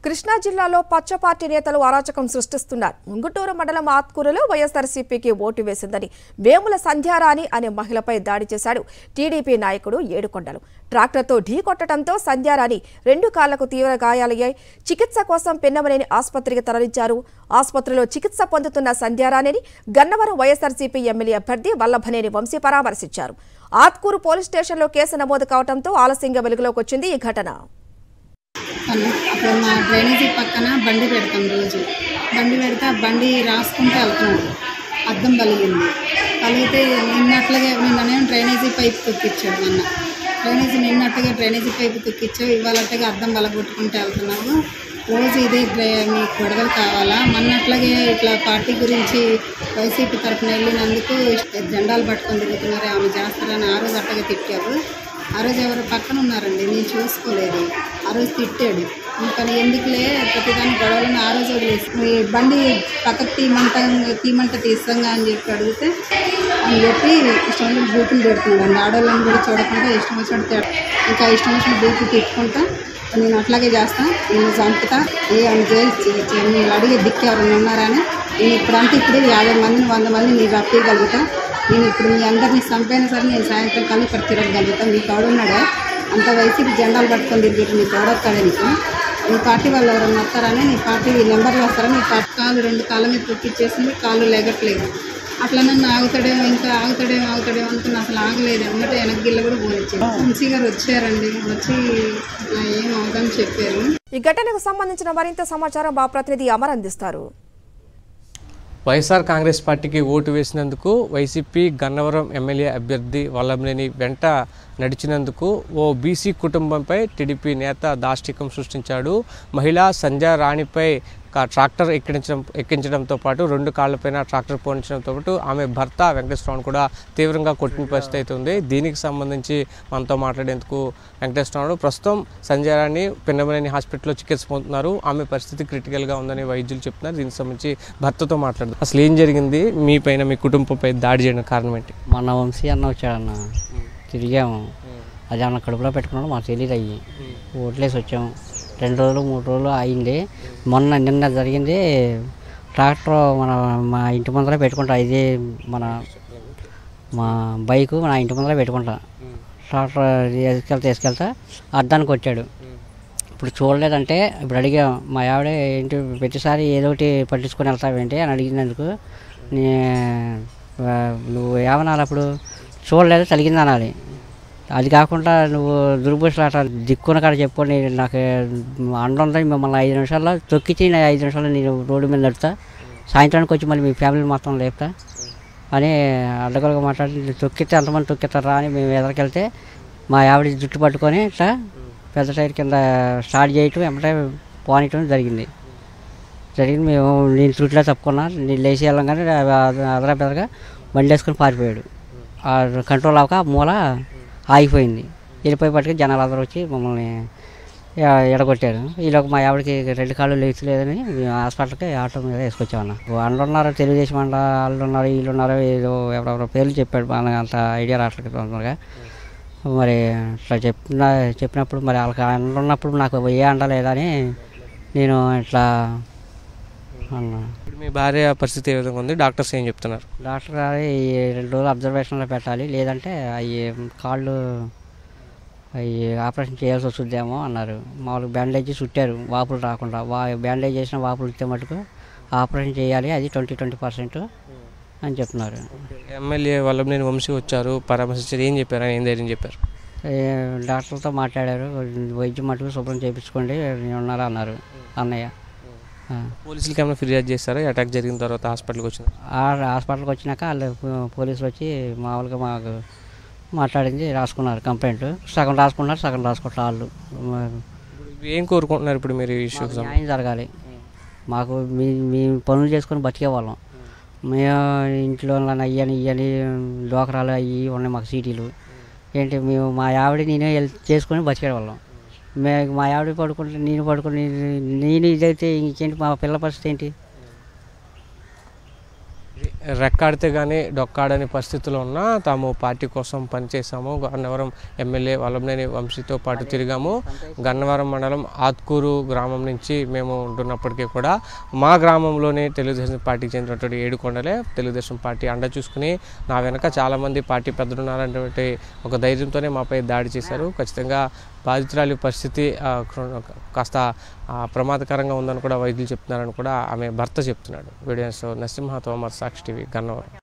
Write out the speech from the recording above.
కృష్ణా జిల్లాలో పచ్చ పార్టీ నేతలు అరాచకం సృష్టిస్తున్నారు. ముంగుటూరు మండలం ఆత్కూరులో వైఎస్ఆర్సీపీకి ఓటు వేసిందని వేముల సంధ్యారాణి అనే మహిళపై దాడి చేశాడు టీడీపీ నాయకుడు ఏడుకొండలు. ట్రాక్టర్తో ఢీకొట్టడంతో సంధ్యారాణి 2 కాళ్లకు తీవ్ర గాయాలయ్యాయి. చికిత్స కోసం పెన్నమనేని ఆసుపత్రికి తరలించారు. ఆసుపత్రిలో చికిత్స పొందుతున్న సంధ్యారాణిని గన్నవరం వైఎస్ఆర్సీపీ ఎమ్మెల్యే అభ్యర్థి వల్లభనేని వంశీ పరామర్శించారు. ఆత్కూరు పోలీస్ స్టేషన్లో కేసు నమోదు కావడంతో ఆలస్యంగా వెలుగులోకి వచ్చింది ఈ ఘటన. అప్పుడు మా డ్రైనేజీ పక్కన బండి పెడతాం. రోజు బండి పెడితే ఆ బండి రాసుకుంటూ వెళ్తున్నాడు. అద్దం పలిగింది. పలిగితే నిన్ననే డ్రైనేజీ పైపు తొక్కిచ్చాడు. నిన్నట్టుగా డ్రైనేజీ పైపు తొక్కిచ్చావు, ఇవాళట్టుగా అద్దం పలగొట్టుకుంటూ వెళ్తున్నాము. రోజు ఇదే మీకు గొడవలు కావాలా? మొన్నట్లాగే ఇట్లా పార్టీ గురించి వైసీపీ తరఫున వెళ్ళినందుకు జెండాలు పట్టుకొని తిరుగుతున్నారు, ఆమె చేస్తారని ఆ రోజు అట్టగా తిట్టారు. ఆ రోజు ఎవరు పక్కన ఉన్నారండి, నేను చూసుకోలేదు. ఆ రోజు తిట్టాడు. ఇంకా ఎందుకులే ప్రతిదాన్ని గొడవలను ఆ రోజు వదిలేసి బండి పక్కకు తీమంట తీస్తాంగా అని చెప్పి అడిగితే అని చెప్పి ఇష్టం వచ్చిన బూతులు పెడుతున్నాడు. ఆడవాళ్ళని కూడా చూడకుండా ఇష్టం వచ్చినట్టు ఇంకా ఇష్టం వచ్చిన బూతులు తిట్టుకుంటా నేను అట్లాగే చేస్తాను, నేను చంపుతా, నేను అడిగే దిక్కు ఎవరైనా ఉన్నారని నేను ఇప్పుడంటే ఇప్పుడు 50 మందిని 100 మందిని నేను రప్పగలుగుతా. నేను ఇప్పుడు మీ అందరినీ చంపైనా సరే నేను సాయంత్రం కళ్ళు ఇక్కడ తిరగలుగుతాను. మీకు ఎవడున్నాడా అంత వైసీపీ జెండాలు పట్టుకొని తిరిగి నీకు ఎవడొస్తాడే? నీ పార్టీ వాళ్ళు ఎవరన్నా వస్తారని, నీ పార్టీ నెంబర్లు వస్తారని నీ పార్టీ కాళ్ళు 2 కాళ్ళ మీద తొక్కిచ్చేసింది. కాళ్ళు లెగట్లేదు. అట్లా నన్ను ఆగుతాడేమో అనుకుని అసలు ఆగలేదు. అన్నట్టు వెనక్కి గిల్ల కూడా పోనిచ్చారు. వంశీ గారు వచ్చారండి, వచ్చి ఇట్లా ఏం అవుదని చెప్పారు. ఈ ఘటనకు సంబంధించిన మరింత సమాచారం మా ప్రతినిధి అమర్ అందిస్తారు. వైఎస్ఆర్ కాంగ్రెస్ పార్టీకి ఓటు వేసినందుకు వైసీపీ గన్నవరం ఎమ్మెల్యే అభ్యర్థి వల్లభనేని వెంట నడిచినందుకు ఓ బీసీ కుటుంబంపై టీడీపీ నేత దాష్టికం సృష్టించాడు. మహిళా సంధ్యారాణిపై ట్రాక్టర్ ఎక్కించడంతో పాటు 2 కాళ్లపైన ట్రాక్టర్ పోనించడంతో పాటు ఆమె భర్త వెంకటేశ్వరరావును కూడా తీవ్రంగా కొట్టిన పరిస్థితి అయితే ఉంది. దీనికి సంబంధించి మనతో మాట్లాడేందుకు వెంకటేశ్వరరావు ప్రస్తుతం సంధ్యారాణి పెన్నమనేని హాస్పిటల్లో చికిత్స పొందుతున్నారు. ఆమె పరిస్థితి క్రిటికల్గా ఉందని వైద్యులు చెప్తున్నారు. దీనికి సంబంధించి భర్తతో మాట్లాడదు. అసలు ఏం జరిగింది, మీ పైన మీ కుటుంబంపై దాడి చేయడం కారణం ఏంటి? మన వంశీ అన్న వచ్చాడన్న, తిరిగాము. అది అన్న కడుపులో పెట్టుకున్నాడు, మాకు తెలియదు. అయ్యి ఓట్లేసి వచ్చాము. 2 రోజులు 3 రోజులు అయింది. నిన్న జరిగింది. ట్రాక్టర్ మా ఇంటి ముందర పెట్టుకుంటా, ఇది మా బైకు నా ఇంటి ముందర పెట్టుకుంటా. ట్రాక్టర్ తీసుకెళ్తా అద్దానికి వచ్చాడు. ఇప్పుడు చూడలేదంటే ఇప్పుడు అడిగాం మా ఆవిడ, ఏంటి ప్రతిసారి ఏదో ఒకటి పట్టించుకొని వెళ్తావేంటి అని అడిగినందుకు నువ్వు ఏమనాలి, అప్పుడు చూడలేదు తలిగింది అనాలి. అది కాకుండా నువ్వు దుర్భూషలాట దిక్కున కాడ చెప్పుకొని నాకు అండ ఉందని మిమ్మల్ని 5 నిమిషాల్లో తొక్కిచ్చి 5 నిమిషాల్లో నేను రోడ్డు మీద నడుపుతా, సాయంత్రానికి వచ్చి మళ్ళీ మీ ఫ్యామిలీ మొత్తం లేపుతా అని అడ్డగోలుగా మాట్లాడి తొక్కితే అంతమంది తొక్కిస్తారా అని మేము ఎదరికెళ్తే మా ఆవిడ జుట్టు పట్టుకొని ఇట్లా పెద్ద టైర్ కింద స్టార్ట్ చేయటం వెంబడే పోనీయటం జరిగింది. మేము నేను చుట్టులో తప్పుకున్నా. నేను లేచి వెళ్ళంగానే అదరా బెదరగా బండి వేసుకొని పారిపోయాడు. కంట్రోల్ అవ్వక మూల ఆగిపోయింది. వెళ్ళిపోయి పట్టుకుని జనాలు అందరూ వచ్చి మమ్మల్ని ఎడగొట్టారు. ఈలోకి మా ఆవిడకి 2 కాళ్ళు లేచలేదని హాస్పిటల్కి ఆటో మీద వేసుకొచ్చామన్న. వాళ్ళు ఉన్నారు, తెలుగుదేశం వాళ్ళు ఉన్నారు, వీళ్ళు ఉన్నారు, ఏదో ఎవరెవరో పేర్లు చెప్పాడు. మనకు అంత ఐడియా రావట్లేదు తొందరగా. మరి ఇట్లా చెప్పినప్పుడు మరి వాళ్ళకి అండ ఉన్నప్పుడు నాకు ఏ అండ లేదని నేను ఇట్లా అన్నా. మీ భార్య పరిస్థితి ఏ విధంగా ఉంది? డాక్టర్స్ ఏం చెప్తున్నారు? డాక్టర్ గారు 2 రోజులు అబ్జర్వేషన్లో పెట్టాలి, లేదంటే అవి కాళ్ళు ఆపరేషన్ చేయాల్సి వస్తుందేమో అన్నారు. మామూలుగా బ్యాండేజ్ చుట్టారు వాపులు రాకుండా. బ్యాండేజ్ చేసిన వాపులు ఇస్తే మటుకు ఆపరేషన్ చేయాలి, అది 20% అని చెప్తున్నారు. ఎమ్మెల్యే వల్లభనేని వంశీ వచ్చారు, పరామర్శించారు, ఏం చెప్పారు, ఏం ధైర్యం చెప్పారు? డాక్టర్లతో మాట్లాడారు, వైద్యం మటుకు శుభ్రం చేయించుకోండి ఉన్నారా అన్నారు అన్నయ్య. పోలీసులకి ఏమైనా ఫిర్యాదు చేస్తారా అటాక్ జరిగిన తర్వాత? హాస్పిటల్కి వచ్చినాక వాళ్ళు పోలీసులు వచ్చి మామూలుగా మాకు మాట్లాడింది, రాసుకున్నారు కంప్లైంట్. సగం రాసుకున్నారు, సగం రాసుకుంటారు వాళ్ళు. ఏం కోరుకుంటున్నారు ఇప్పుడు మీరు? న్యాయం జరగాలి మాకు. మీ పనులు చేసుకొని బతికే వాళ్ళం. మేము ఇంట్లో ఇయ్యని డోకరాలు అవి ఉన్నాయి మాకు, సీటీలు ఏంటి. మేము మా ఆవిడ నేనే చేసుకొని బతికే వాళ్ళం. మా ఆవిడ పడుకుంటే నేను ఇదైతే ఇంకేంటి మా పిల్ల పరిస్థితి ఏంటి? రెక్కాడితే కానీ డొక్కాడని పరిస్థితిలో ఉన్నా తాము పార్టీ కోసం పనిచేశాము. గన్నవరం ఎమ్మెల్యే వల్లభనేని వంశీతో పాటు తిరిగాము. గన్నవరం మండలం ఆత్కూరు గ్రామం నుంచి మేము ఉంటున్నప్పటికీ కూడా మా గ్రామంలోనే తెలుగుదేశం పార్టీకి చెందినటువంటి ఏడుకొండలే తెలుగుదేశం పార్టీ అండ చూసుకుని నా వెనక చాలామంది పార్టీ పెద్దలు ఉన్నారనేటువంటి ఒక ధైర్యంతోనే మాపై దాడి చేశారు. ఖచ్చితంగా బాధితురాలి పరిస్థితి కాస్త ప్రమాదకరంగా ఉందని కూడా వైద్యులు చెప్తున్నారని కూడా ఆమె భర్త చెప్తున్నాడు. వీడియోస్ నరసింహ తోమర్, సాక్షి టీవీ, గన్నవరం.